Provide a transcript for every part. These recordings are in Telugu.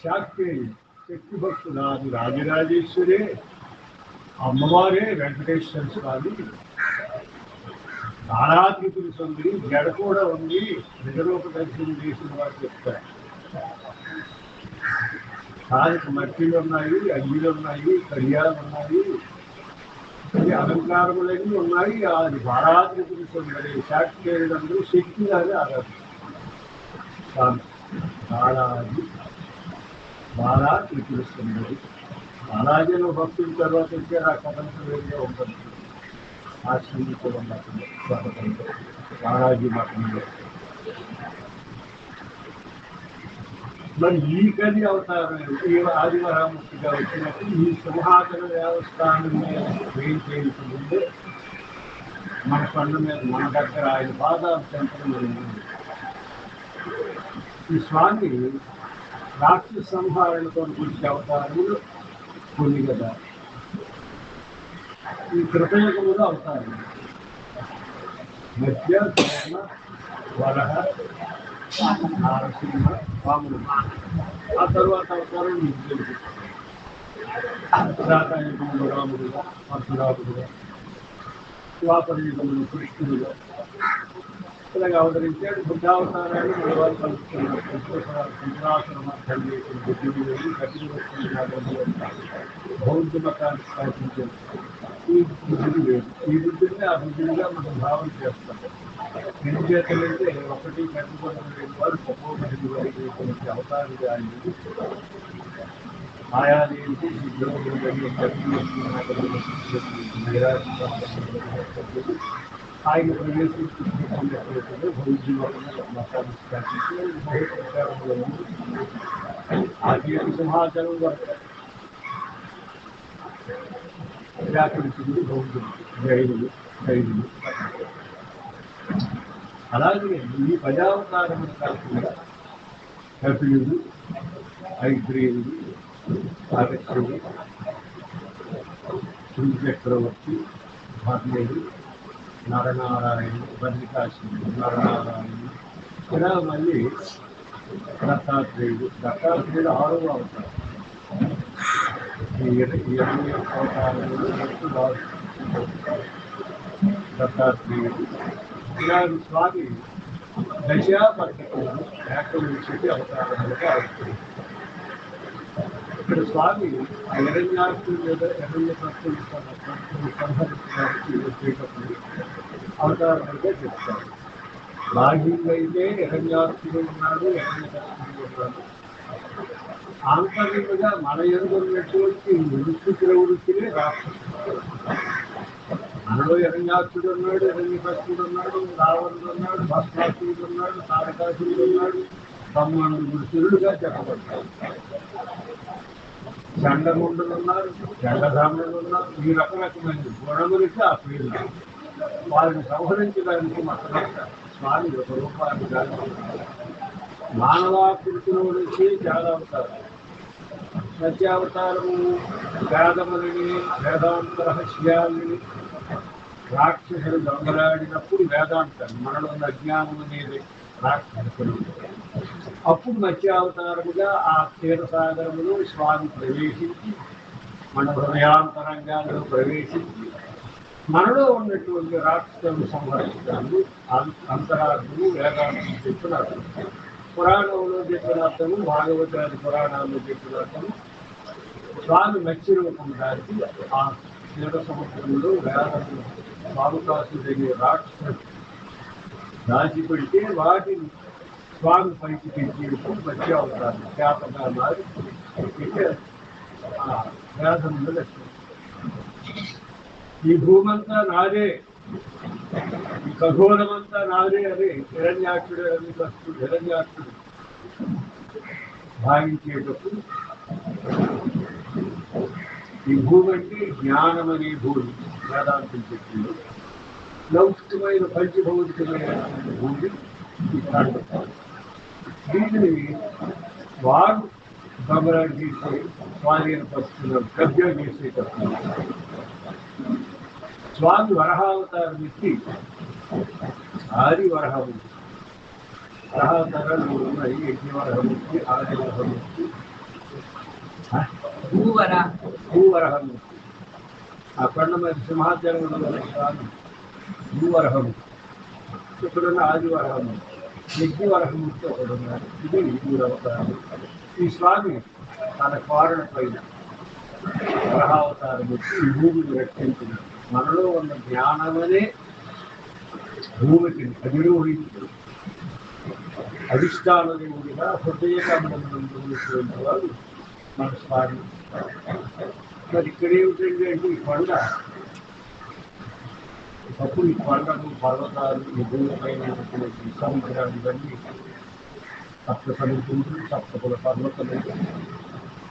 శాక్తేయ శక్తి భక్తుడు అది రాజరాజేశ్వరే అమ్మవారే వెంకటేశ్వర స్వామి నారాత్రిపురి సుందరి జడ కూడా ఉంది నిజరూప దర్శనం చేసిన వారు చెప్తారు. దానికి మట్టిలు ఉన్నాయి, అగ్గిలు ఉన్నాయి, కళ్యాణాలు ఉన్నాయి, అలంకారములన్నీ ఉన్నాయి. అది బాలాత్రిపురి సుందరి శాక్తేయులందరూ శక్తి అని ఆరాధిస్తారు. బాలాత్రిపురి సుందరి బాలాజీలో భక్తుల తర్వాత వచ్చే ఆ కథంతో వేరుగా ఉంటుంది. ఆశ్రమించడం మతంలో బాలాజీ మతంలో మరి ఈ కది అవతారం ఈ ఆదివరాముక్తిగా వచ్చినప్పుడు ఈ సింహాసన దేవస్థానం మీద వేయించేందుకు ముందే మన కొండ మీద మన దగ్గర ఆయన పాదాలు చెంతడం. ఈ స్వామి రాక్షస సంహారణతో గురించి అవతారములు కొన్ని కదా. ఈ కృతయుగములు అవతారం మధ్య కృష్ణ వరహ నారసింహ రాముడు. ఆ తర్వాత అవతారం విద్యుడు శాతాయుగంలో రాముడుగా, పరశురాముడుగా, ద్వాపర యుగంలో కృష్ణుడుగా ఇలాగ అవతరించాడు. బుద్ధావతారాన్ని మూడవాళ్ళు కలుపుతున్నారు. పంచరాశ్రమార్థం చేసిన బుద్ధుడు వెళ్ళి కఠిన బౌద్ధ మతాన్ని స్థాపించారు. ఈ బుద్ధుడు వేరు. ఈ బుద్ధుడిని ఆ బుద్ధుడిగా మనం భావన చేస్తాం. నిజేతలైతే ఒకటి కట్టుబడి లేని వారు ఒక్కొక్కటి వారికి అవతారాలు ఆయన ఆయాదేంటి ఆయన ప్రవేశించినట్లయితే మతాన్ని స్థాపించి ఆది సింహాచలం వరకు వ్యాకరించింది బౌద్ధులు, జైనులు, శైలులు. అలాగే ఈ ప్రజావతారములు కాకుండా కపిలుడు, ఐద్రేయుడు, అగస్త్యుడు, శృంగ చక్రవర్తి, భర్ణుడు, నరనారాయణుడు, బద్రికాశుడు, నరనారాయణుడు, ఇలా మళ్ళీ దత్తాత్రేయుడు. దత్తాత్రేయుడు 6వ అవతారం. ఈ 20 అవతారములు దత్తాత్రేయుడు. ఇలాంటి స్వామి దశా పద్ధతులను వ్యాఖ్యానించేది అవతారములుగా అవుతుంది. ఇక్కడ స్వామి హిరణ్యాక్షుడు లేదా హిరణ్యకృష్ణుడు సంహరించడానికి వచ్చేటప్పుడు అవతారములుగా చెప్తారు. బాహ్యంగా అయితే హిరణ్యాక్షుడు ఉన్నాడు, హిరణ్యకృష్ణుడు ఉన్నాడు. ఆంతర్యముగా మన ఎదుగున్నటువంటి వృత్తి ప్రవృత్తినే రాక్షసుడు. మనలో హిరణ్యాక్షుడు ఉన్నాడు, హిరణ్యకృష్ణుడు ఉన్నాడు, రావణుడు ఉన్నాడు, భస్మాసురుడు ఉన్నాడు, తారకాసురుడు ఉన్నాడు. 13 సురుడుగా చెప్పబడతారు. చండముండులు ఉన్నారు, చండధాములు ఉన్నారు. ఈ రకరకమైన గుణములకి ఆ పేరు. వారిని సంహరించడానికి మాత్రమే స్వామి ఒక రూపాన్ని కానీ మానవాకృతిలో నుంచి చాలా అవతారం. సత్యావతారము వేదములని, వేదాంత రహస్యాలని రాక్షసులు దొంగలాడినప్పుడు వేదాంతాలు మనలో ఉన్న అజ్ఞానం అనేది రాక్షసులు. అప్పుడు మత్స్యావతారముగా ఆ క్షీరసాగరములో స్వామి ప్రవేశించి మన హృదయాంతరంగాల్లో ప్రవేశించి మనలో ఉన్నటువంటి రాక్షసులను సంహరించడాన్ని అంతరార్థము వేదాంతం చెప్పినారు. పురాణంలో చెప్పిన అర్థము, భాగవతాది పురాణాల్లో చెప్పిన అర్థము స్వామి మత్స్య రూపం దానికి ఆ క్షీర సముద్రంలో వేదము స్వామికాసుడనే రాక్షసు దాచిపెడితే వాటిని స్వామి పైకి తెచ్చేటప్పుడు మత్స్యావతారం శాపగా మారి వేదంలో లక్ష్యం. ఈ భూమంతా నాదే, ఈ ఖగోళమంతా నాదే అని హిరణ్యాక్షుడు భావించేటప్పుడు ఈ భూమి అంటే జ్ఞానం అనే భూమి వేదాంతం చెప్పింది. లౌకికమైన పంచభౌతికమైన భూమి ఈ ఖండం. దీనిని వారు గమనాలు చేసే స్వాధీనపరుస్తున్నారు, కబ్జా చేసేటప్పుడు. స్వామి వరహావతారం ఎత్తి ఆది వరహమూర్తి, వరహావతారాలు ఉన్నాయి. యజ్ఞవరహమూర్తి, ఆది వరహమూర్తి, భూవరహమూర్తి. ఆ కొండ మీద సింహాచలంలో స్వామి భూవరహమూర్తి. ఇక్కడున్న ఆదివరహమూర్తి, యజ్ఞవరహమూర్తి ఒకడున్నాడు. ఇది 3వ అవతారం. ఈ స్వామి తన కోరణ పైన వరహావతారం వచ్చి ఈ భూమిని రక్షించినాడు. మనలో ఉన్న జ్ఞానమనే భూమికి అధిరోహించు అధిష్టాన దేవుడిగా హృదయకమలమైనటువంటి వాడు మన స్వామి. మరి ఇక్కడ ఏమిటండి అంటే ఈ కొండ ఒకప్పుడు ఈ కొండలు పర్వతాలు ఈ భూమిపైన సముద్రాలు ఇవన్నీ సప్త సముద్రులు, సప్తకుల పర్వతములు,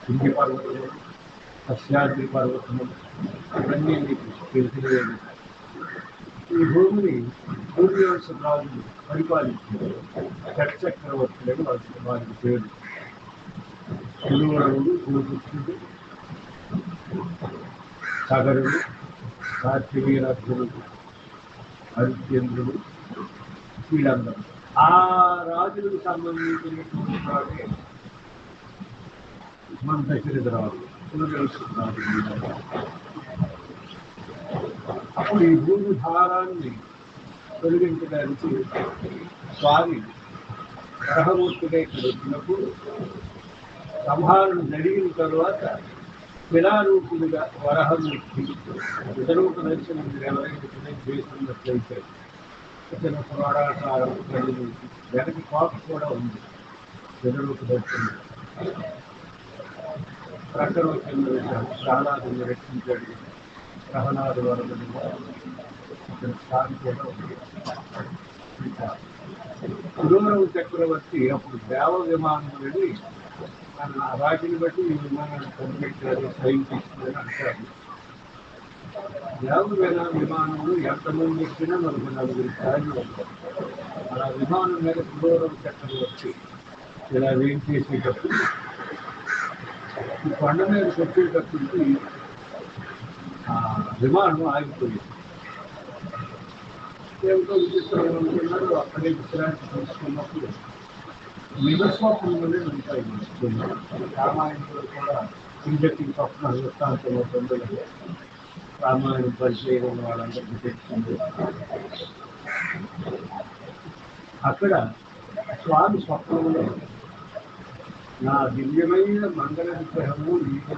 సింగి పర్వతములు, సస్యాద్రి పర్వతములు ఇవన్నీ మీకు తెలిసినవి. ఈ భూమిని సూర్యవంశ రాజులు పరిపాలించారు. చక్రవర్తులని వారికి పేరు. పులువరుడు, భూపుత్రుడు, సగరుడు, కార్తవీరాధ్యుడు, హరిశ్చంద్రుడు, వీళ్ళందరూ ఆ రాజులకు సంబంధించినటువంటి వాడే మన దశరథ రాజు, సూర్యవంశ రాజు. అప్పుడు ఈ భూమి భారాన్ని తొలగించడానికి స్వామి గ్రహమూర్తిగా ఇక్కడ వచ్చినప్పుడు సంహారణ జరిగిన తరువాత శిలారూపులుగా వరహమూర్తి ఇతరూప దర్శనం ఎవరైనా చేస్తున్నట్లయితే ఇతను పురాణాకారం వెనక కాపు కూడా ఉంది. ఇతరూప దర్శనం ప్రకరవచంద్ర ప్రాణాదులను రక్షించాడు. గ్రహణాది వరదని స్వామి కూడా ఉంది. పురూరవ చక్రవర్తి అప్పుడు దేవ విమానం వెళ్ళి వాటిని బట్టి ఈ విమానాన్ని కనిపెట్టారు, సైంటిస్టులు అంటారు. దేవ విమానంలో ఎంతమంది ఎక్కినా మనకు 4 స్థాయిలు ఉంటారు. అలా విమానం మీద పురూరవ చక్రవర్తి ఇలా వేం చేసేటప్పుడు ఈ కొండ మీదకి వచ్చేటప్పటికి విమానం ఆగిపోయింది. ఏమిటో విచిత్రం ఏమనుకున్నారు. అక్కడే విశ్రాంతి తీసుకున్నప్పుడు నిజస్వప్నంలోనే ఉంటాయి. రామాయణంలో కూడా ఇంజక్తి స్వప్న వృత్తాంతం అవుతుంది. రామాయణం పరిచయం వాళ్ళందరికీ తెచ్చింది. అక్కడ స్వామి స్వప్నంలో నా దివ్యమైన మంగళ విగ్రహము నీకు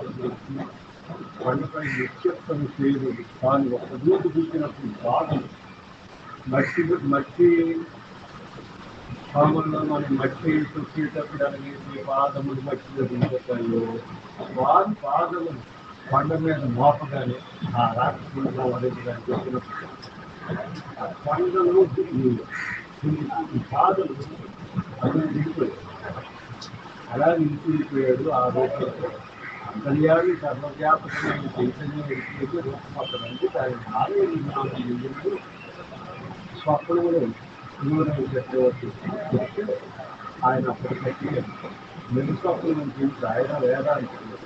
కొండపై నిత్యత్వం చేయదు. తాను ఒక దూకు చూసినప్పుడు పాదం మట్టి పాముల్లో మనం మట్టి చుట్టేటప్పుడు అనేది పాదములు మట్టిలో దిగిపోతాయో వారి పాదములు కొండ మీద మోపగానే ఆ రాక్షసులుగా వదిలించడానికి వచ్చినప్పుడు ఆ కొండలో ఈ పాదలు అతను దిగిపోయాడు. అలా నిలిచిపోయాడు. ఆ రూపంలో అంతర్యామి సర్వవ్యాపకమైన చైతన్యం వ్యక్తికి రూపపడడానికి దాని ఆలయ స్వప్నములు పురూరవ చక్రవర్తి చెప్తే ఆయన అప్పటికీ నిరుస్వప్నం చూసి ఆయన వేదాంతులు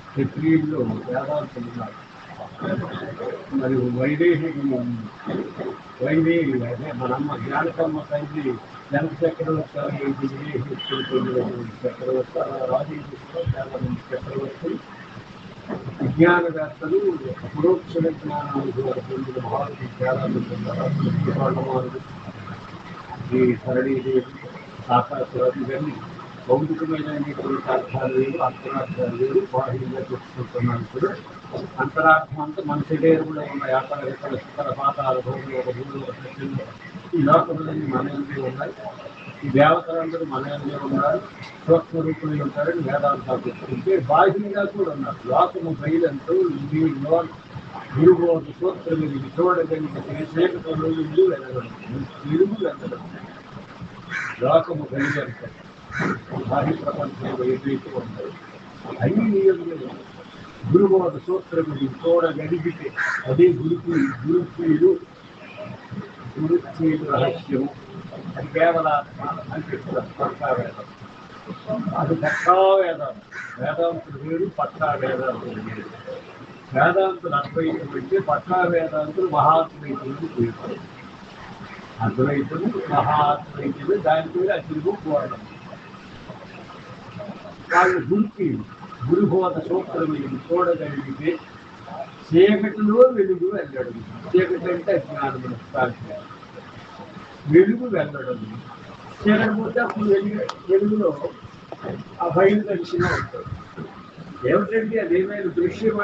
క్షత్రియుల్లో వేదాంతులు ఉన్నారు. మరియు వైదేహి అదే మనమ్మ జ్ఞానకమ్మ తండ్రి జనక చక్రవర్తి చక్రవర్తి అలా రాజకీయ చాలా మంది చక్రవర్తులు విజ్ఞానవేత్తలు అపరోక్ష జ్ఞానాన్ని పొందిన భారతీయ చాలా మంది ఈ సరణీదేవి ఆకాశవాది ఇవన్నీ భౌతికమైన అర్థాలు వేరు, అంతరార్థాలు వేరు. బాహ్యంగా చెప్పుకుంటున్నాను. ఇప్పుడు అంతరార్థం అంతా మన శరీరంలో ఉన్న యాత్ర శిఖర పాతాల భూమిలో ఒక భూమిలో సత్యంలో ఈ లోకములన్నీ మనల్ని ఉన్నాయి. ఈ దేవతలందరూ మనల్ని ఉన్నారు. సూక్ష్మ రూపులు ఉంటారని వేదాంతాలు చెప్పుకుంటే బాహ్యంగా కూడా ఉన్నారు. లోకము బయలంటూ మీలో గురుబోధ సూత్రం ఇది చూడగలిగితే చేతులు ఇల్లు వెళ్ళగలరు, ఇరుగు వెళ్ళగలరు. లోకము బయలంటారు. బాహ్య ప్రపంచంలో ఏదైతే ఉంటాయి అన్ని నియమాలు గురుబోధ సూత్రం ఇది చూడగలిగితే అదే గురుక్రీడు రహస్యము. అది కేవలాత్మ అని చెప్తారు. పక్కా వేదం అది పక్కా వేదాంతం. వేదాంతులు వేరు, పక్కా వేదాంతులు వేరు. వేదాంతులు అద్వైతం అంటే పక్కా వేదాంతులు మహాద్వైతులు పేరు. అద్వైతులు మహాద్వైతులు దాని పేరు అతిరుగు పూర్ణం. వాళ్ళు గురుబోధ సూత్రమైన చూడగలిగితే చీకటిలో వెలుగు వెళ్ళడం. చీకటి అంటే అజ్ఞానము, వెలుగు వెళ్ళడం. చీకటి పోతే అప్పుడు వెలుగులో ఆ భయం దర్శనం ఉంటుంది. ఏమిటంటే అదేమైనా దృశ్యం